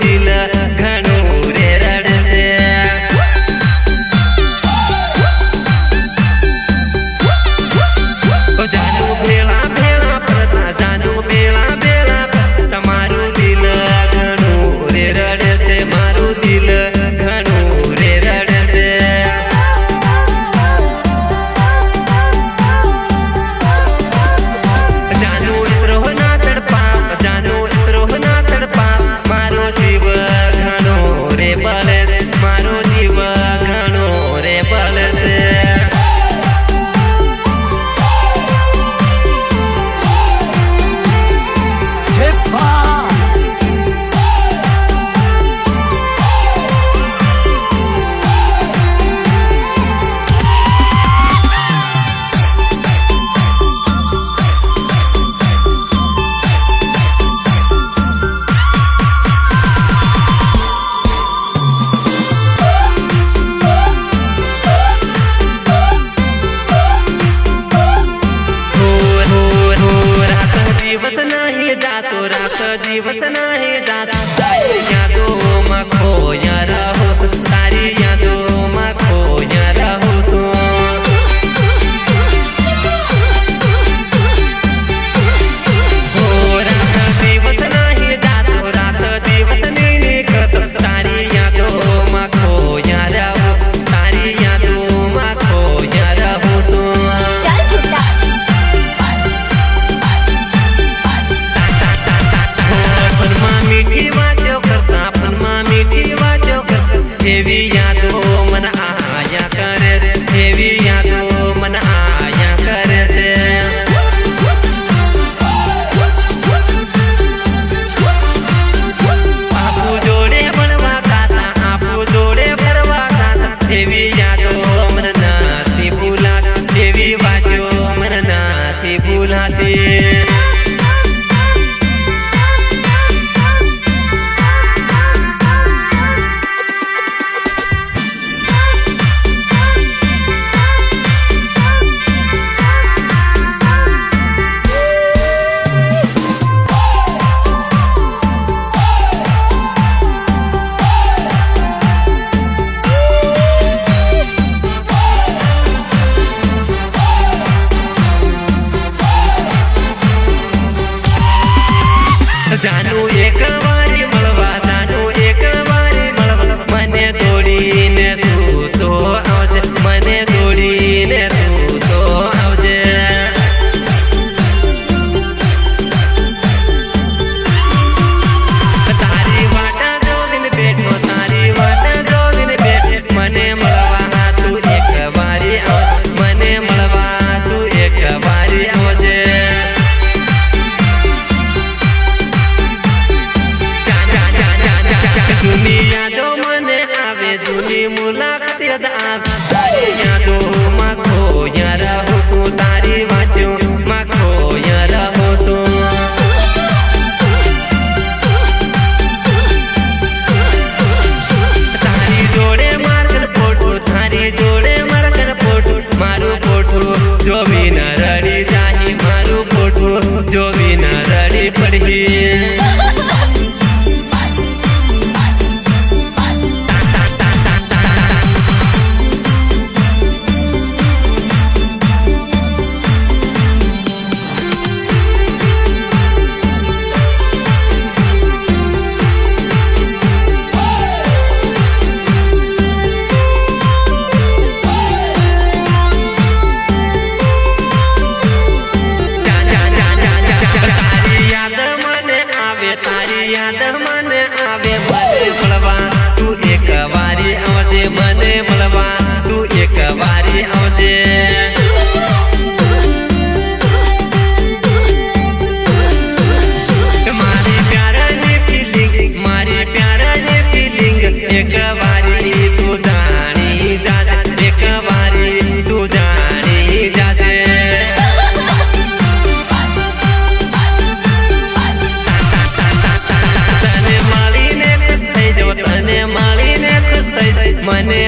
દિલ ઘણું રે રડશે જાનું ભેળા ભેળા ફરતા જાનું ભેળા ભેળા તમારું દિલ ઘણું રે રડશે મારું દિલ ઘણું રે રડશે જાનું ઇતરો ના તડપા જાનું ઇતરો ના તડપા મારો જીવ ઘણો રે બળશે મારો જીવ ઘણો રે બળશે दिवस नाही जातो रात दिवस नाही जाता तारी यादों खोया रहो तारी यादों खोया रहो तो हो रात दिवस नाही जातो रात दिवस नहीं निकलतो तारी यादों खोया रहो तारी यादों खोया रहो तो मीठी वाचो करता पण मीठी वाचो करता हेवी यादो मन आया करे हेवी यादो मन आया करे आपू जोड़े बनवा खाता आपू जोड़े भरवा खाता हेवी यादो मन नाती भूला हेवी वाचो मन नाती भूलाती જાનું એક વારી મળવા જાનું એક વારી મળવા મને દોડીને તું તો આવજે મને દોડીને તું તો આવજે તારી વાટા જોવીને બેઠો તારી વાટા જોવીને બેઠ મને મળવા તું એક વારી આવજે મને મળવા તું એક વારી આવજે જૂની યાદો મને આવે જૂની મુલાકાત યાદ આવે તારી યાદોમાં ખોયા રહું છું તારી વાતોમાં ખોયા રહું છું તારી જોડે માર્ગર ફોટો તારી જોડે માર્ગર ફોટો મારું ફોટો જોવી ન રડી જાહી મારું ફોટો જોવી ન રડી પડી તારી યાદ મને આવે મને મળવા તું એક વારી આવજે મને મળવા તું એક વારી આવજે મારી પ્યારાની ફીલિંગ એક વારી તું જાણી જાજે એક વારી તું જાણી જાજે મને